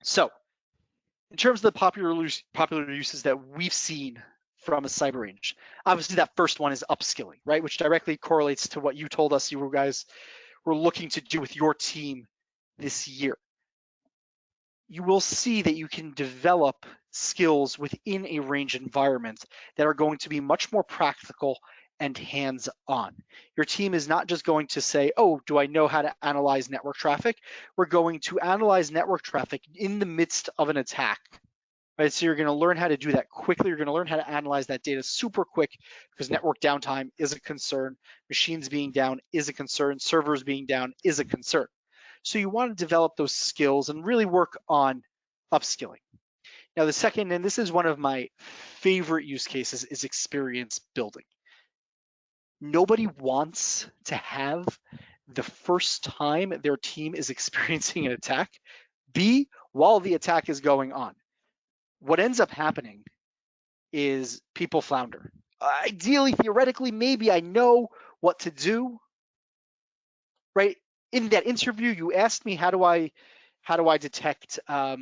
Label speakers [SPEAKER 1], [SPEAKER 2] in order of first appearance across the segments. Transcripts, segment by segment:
[SPEAKER 1] So in terms of the popular uses that we've seen from a cyber range, obviously that first one is upskilling, right? Which directly correlates to what you told us you guys were looking to do with your team this year. You will see that you can develop skills within a range environment that are going to be much more practical and hands-on. Your team is not just going to say, oh, do I know how to analyze network traffic? We're going to analyze network traffic in the midst of an attack, right? So you're going to learn how to do that quickly. You're going to learn how to analyze that data super quick because network downtime is a concern. Machines being down is a concern. Servers being down is a concern. So you want to develop those skills and really work on upskilling. Now, the second, and this is one of my favorite use cases, is experience building. Nobody wants to have the first time their team is experiencing an attack be while the attack is going on. What ends up happening is people flounder. Ideally, theoretically, maybe I know what to do, right? In that interview, you asked me how do I detect a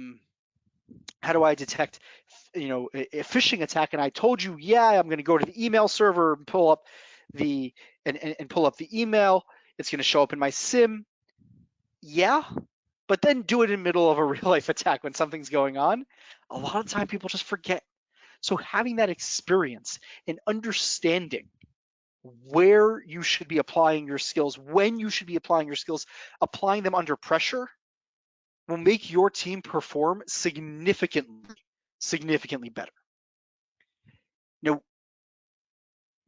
[SPEAKER 1] phishing attack, and I told you, yeah, I'm going to go to the email server and pull up the email. It's going to show up in my SIM. Yeah, but then do it in the middle of a real life attack when something's going on. A lot of time people just forget. So having that experience and understanding where you should be applying your skills, when you should be applying your skills, applying them under pressure will make your team perform significantly better. Now,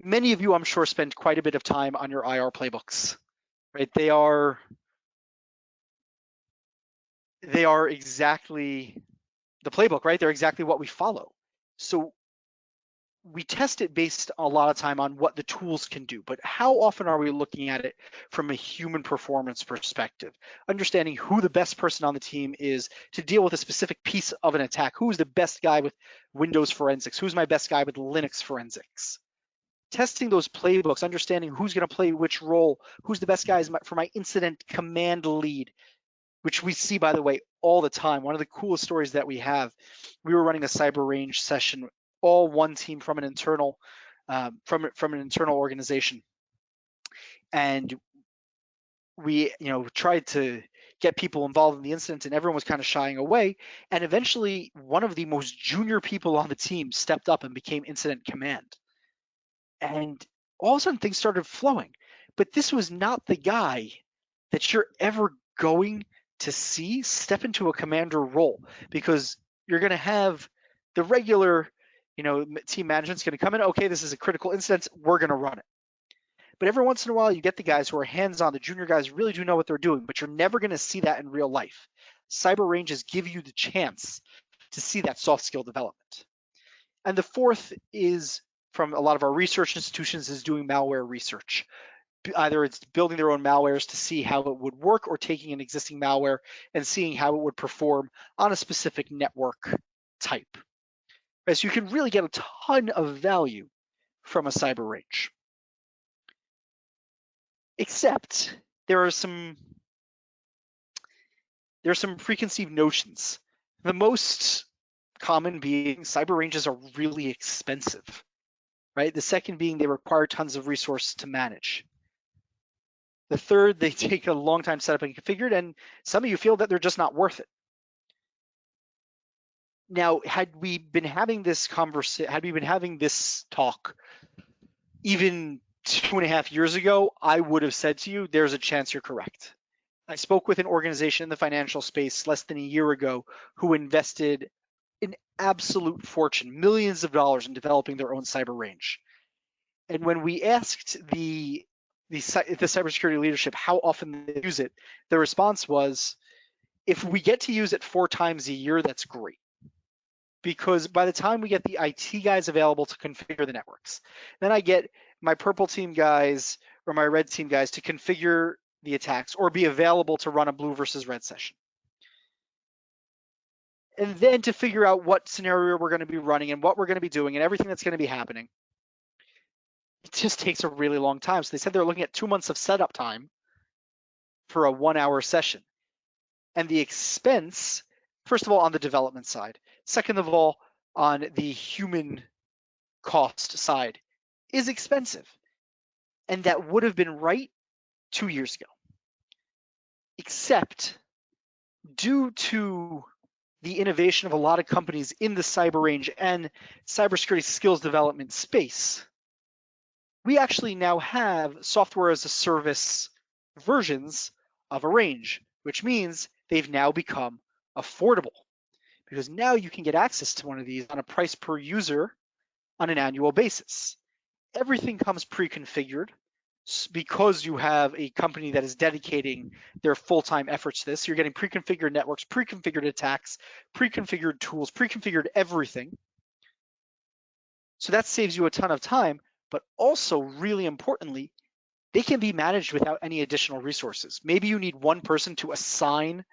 [SPEAKER 1] many of you, I'm sure, spend quite a bit of time on your IR playbooks, right? They are exactly the playbook, right? They're exactly what we follow. So we test it based a lot of time on what the tools can do, but how often are we looking at it from a human performance perspective? Understanding who the best person on the team is to deal with a specific piece of an attack. Who's the best guy with Windows forensics? Who's my best guy with Linux forensics? Testing those playbooks, understanding who's going to play which role, who's the best guys for my incident command lead, which we see, by the way, all the time. One of the coolest stories that we have, we were running a cyber range session, all one team from an internal organization, and we tried to get people involved in the incident, and everyone was kind of shying away. And eventually, one of the most junior people on the team stepped up and became incident command. And all of a sudden, things started flowing. But this was not the guy that you're ever going to see step into a commander role, because you're going to have the regular team management's going to come in. Okay, this is a critical incident, we're going to run it. But every once in a while, you get the guys who are hands-on. The junior guys really do know what they're doing, but you're never going to see that in real life. Cyber ranges give you the chance to see that soft skill development. And the fourth is, from a lot of our research institutions, is doing malware research. Either it's building their own malwares to see how it would work, or taking an existing malware and seeing how it would perform on a specific network type. So you can really get a ton of value from a cyber range. Except there are some preconceived notions. The most common being cyber ranges are really expensive, right? The second being they require tons of resources to manage. The third, they take a long time to set up and configured, and some of you feel that they're just not worth it. Now, had we been having this talk even 2.5 years ago, I would have said to you, there's a chance you're correct. I spoke with an organization in the financial space less than a year ago who invested an absolute fortune, millions of dollars, in developing their own cyber range. And when we asked the cybersecurity leadership how often they use it, the response was, if we get to use it 4 times a year, that's great. Because by the time we get the IT guys available to configure the networks, then I get my purple team guys or my red team guys to configure the attacks or be available to run a blue versus red session. And then to figure out what scenario we're going to be running and what we're going to be doing and everything that's going to be happening. It just takes a really long time. So they said they're looking at 2 months of setup time for a 1-hour session. And the expense First of all, on the development side. Second of all, on the human cost side, is expensive. And that would have been right 2 years ago. Except due to the innovation of a lot of companies in the cyber range and cybersecurity skills development space, we actually now have software as a service versions of a range, which means they've now become affordable because now you can get access to one of these on a price per user on an annual basis. Everything comes pre-configured because you have a company that is dedicating their full-time efforts to this. You're getting pre-configured networks, pre-configured attacks, pre-configured tools, pre-configured everything. So that saves you a ton of time, but also really importantly, they can be managed without any additional resources. Maybe you need one person to assign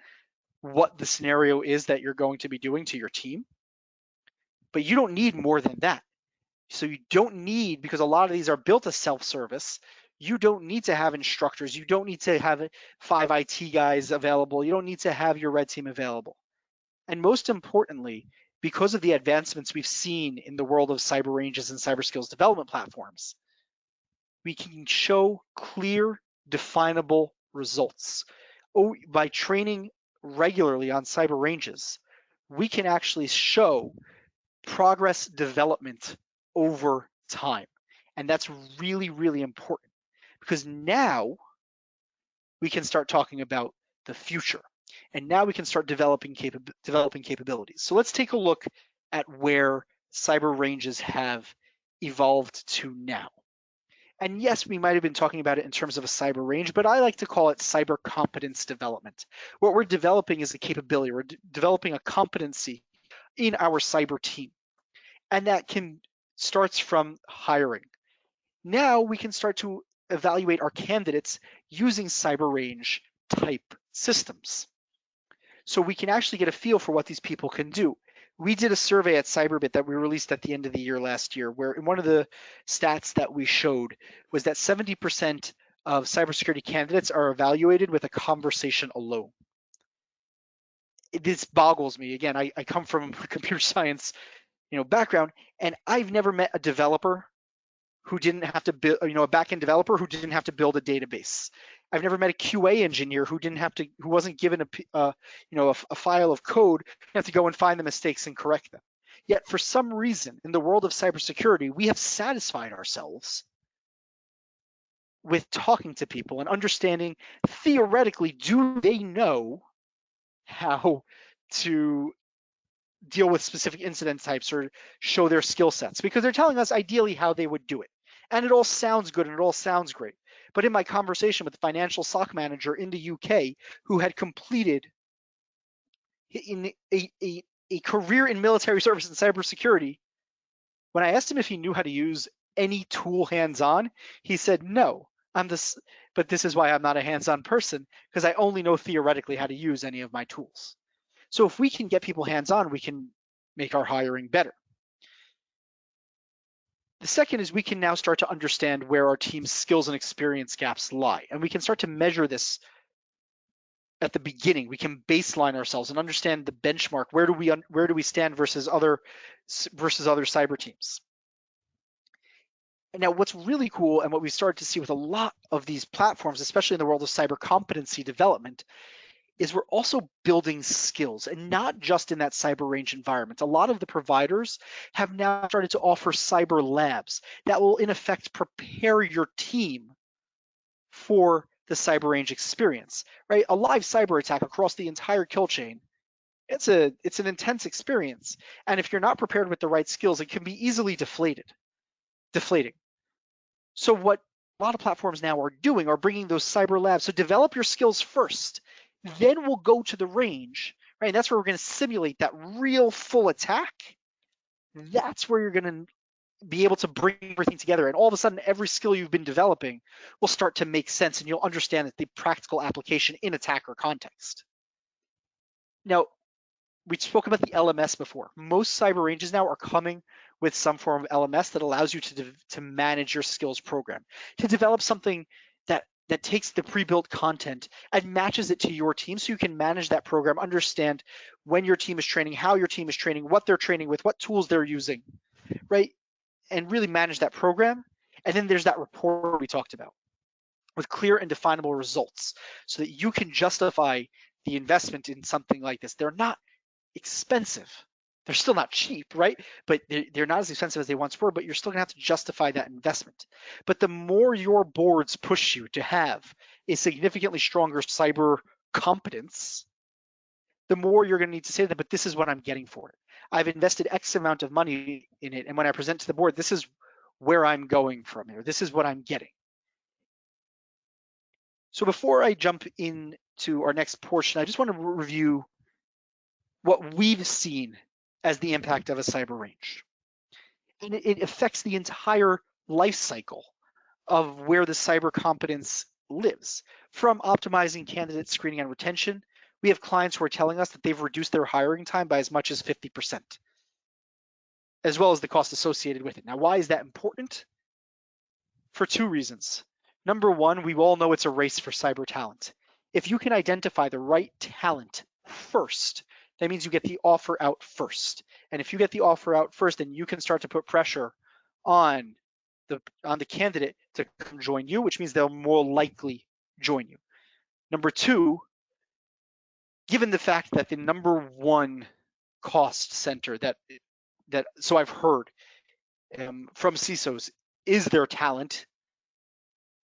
[SPEAKER 1] what the scenario is that you're going to be doing to your team, but you don't need more than that. So you don't need, because a lot of these are built as self-service, you don't need to have instructors. You don't need to have 5 IT guys available. You don't need to have your red team available. And most importantly, because of the advancements we've seen in the world of cyber ranges and cyber skills development platforms, we can show clear, definable results. By training regularly on cyber ranges, we can actually show progress development over time. And that's really, really important because now we can start talking about the future. And now we can start developing capabilities. So let's take a look at where cyber ranges have evolved to now. And yes, we might have been talking about it in terms of a cyber range, but I like to call it cyber competence development. What we're developing is a capability. We're developing a competency in our cyber team. And that starts from hiring. Now we can start to evaluate our candidates using cyber range type systems. So we can actually get a feel for what these people can do. We did a survey at Cyberbit that we released at the end of the year last year, where one of the stats that we showed was that 70% of cybersecurity candidates are evaluated with a conversation alone. This boggles me. Again, I come from a computer science background, and I've never met a developer who didn't have to build, a backend developer who didn't have to build a database. I've never met a QA engineer who wasn't given a file of code, have to go and find the mistakes and correct them. Yet for some reason, in the world of cybersecurity, we have satisfied ourselves with talking to people and understanding theoretically, do they know how to deal with specific incident types or show their skill sets, because they're telling us ideally how they would do it. And it all sounds good and it all sounds great. But in my conversation with the financial SOC manager in the UK who had completed in a career in military service and cybersecurity, when I asked him if he knew how to use any tool hands-on, he said, no, but this is why I'm not a hands-on person, because I only know theoretically how to use any of my tools. So if we can get people hands-on, we can make our hiring better. The second is we can now start to understand where our team's skills and experience gaps lie. And we can start to measure this at the beginning. We can baseline ourselves and understand the benchmark. Where do we stand versus other cyber teams? And now what's really cool and what we started to see with a lot of these platforms, especially in the world of cyber competency development, is we're also building skills, and not just in that cyber range environment. A lot of the providers have now started to offer cyber labs that will in effect prepare your team for the cyber range experience, right? A live cyber attack across the entire kill chain, it's an intense experience. And if you're not prepared with the right skills, it can be easily deflating. So what a lot of platforms now are doing are bringing those cyber labs. So develop your skills first. Then we'll go to the range, right? And that's where we're going to simulate that real full attack. That's where you're going to be able to bring everything together. And all of a sudden, every skill you've been developing will start to make sense, and you'll understand the practical application in attacker context. Now, we spoke about the LMS before. Most cyber ranges now are coming with some form of LMS that allows you to manage your skills program, to develop something that takes the pre-built content and matches it to your team so you can manage that program, understand when your team is training, how your team is training, what they're training with, what tools they're using, right? And really manage that program. And then there's that report we talked about with clear and definable results so that you can justify the investment in something like this. They're not expensive. They're still not cheap, right? But they're not as expensive as they once were, but you're still gonna have to justify that investment. But the more your boards push you to have a significantly stronger cyber competence, the more you're gonna need to say that, but this is what I'm getting for it. I've invested X amount of money in it, and when I present to the board, this is where I'm going from here. This is what I'm getting. So before I jump into our next portion, I just want to review what we've seen as the impact of a cyber range. And it affects the entire life cycle of where the cyber competence lives. From optimizing candidate screening and retention, we have clients who are telling us that they've reduced their hiring time by as much as 50%, as well as the cost associated with it. Now, why is that important? For two reasons. Number one, we all know it's a race for cyber talent. If you can identify the right talent first, that means you get the offer out first. And if you get the offer out first, then you can start to put pressure on the candidate to come join you, which means they'll more likely join you. Number two, given the fact that the number one cost center that so I've heard from CISOs is their talent.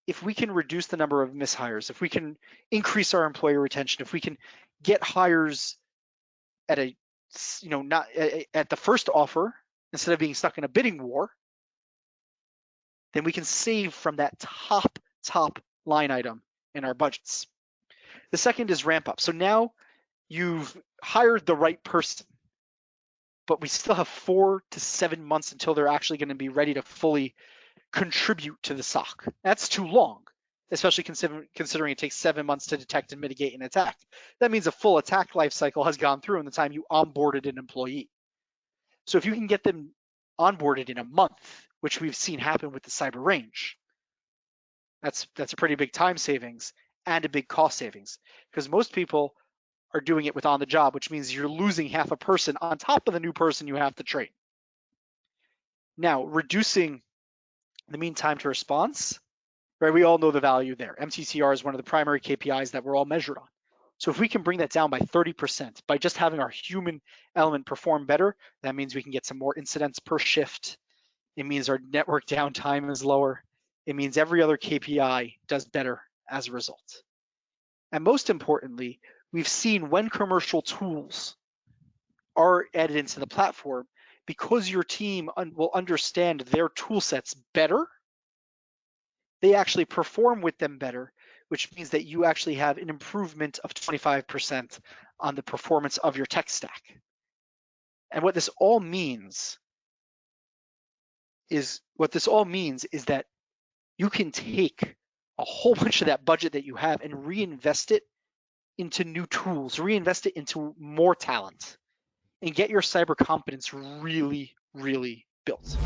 [SPEAKER 1] If we can reduce the number of mishires, if we can increase our employee retention, if we can get hires at not at the first offer instead of being stuck in a bidding war, then we can save from that top line item in our budgets. The second is ramp up. So now you've hired the right person, but we still have 4 to 7 months until they're actually going to be ready to fully contribute to the SOC. That's too long, especially considering it takes 7 months to detect and mitigate an attack. That means a full attack life cycle has gone through in the time you onboarded an employee. So if you can get them onboarded in a month, which we've seen happen with the cyber range, that's a pretty big time savings and a big cost savings, because most people are doing it with on the job, which means you're losing half a person on top of the new person you have to train. Now, reducing the mean time to response, right? We all know the value there. MTTR is one of the primary KPIs that we're all measured on. So if we can bring that down by 30% by just having our human element perform better, that means we can get some more incidents per shift. It means our network downtime is lower. It means every other KPI does better as a result. And most importantly, we've seen when commercial tools are added into the platform, because your team will understand their tool sets better, they actually perform with them better, which means that you actually have an improvement of 25% on the performance of your tech stack. And what this all means is that you can take a whole bunch of that budget that you have and reinvest it into new tools, reinvest it into more talent, and get your cyber competence really, really built.